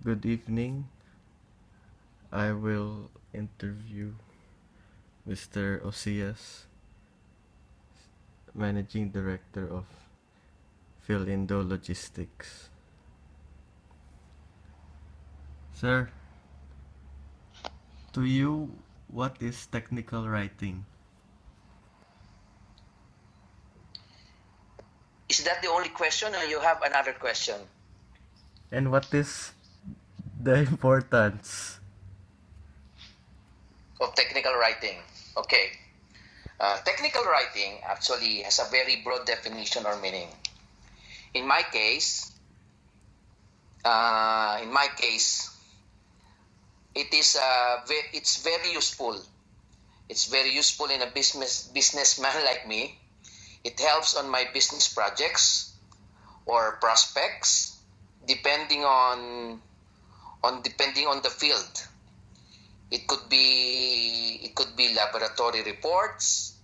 Good evening. I will interview Mr. Osias, Managing Director of Philindo Logistics. Sir, to you, what is technical writing? Is that the only question or you have another question? And what is the importance? Of technical writing. Okay. Technical writing actually has a very broad definition or meaning. In my case, uh, in my case, it's very useful. It's very useful in a businessman like me. It helps on my business projects or prospects, depending on the field. It could be laboratory reports,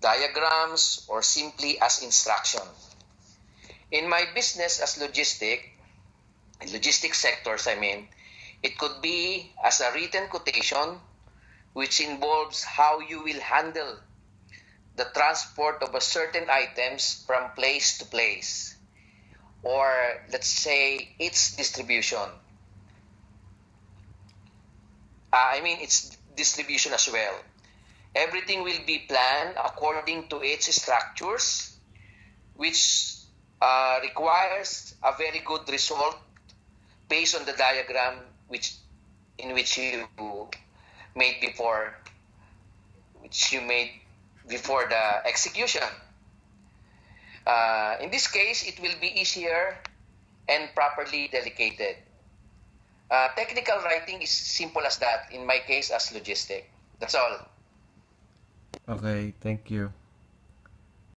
diagrams, or simply as instruction. In my business as logistic sectors, it could be as a written quotation, which involves how you will handle the transport of a certain items from place to place, or let's say its distribution. Its distribution as well. Everything will be planned according to its structures, which requires a very good result based on the diagram which made before you made before the execution. In this case, it will be easier and properly delegated. Technical writing is simple as that. In my case, as logistic. That's all. Okay, thank you.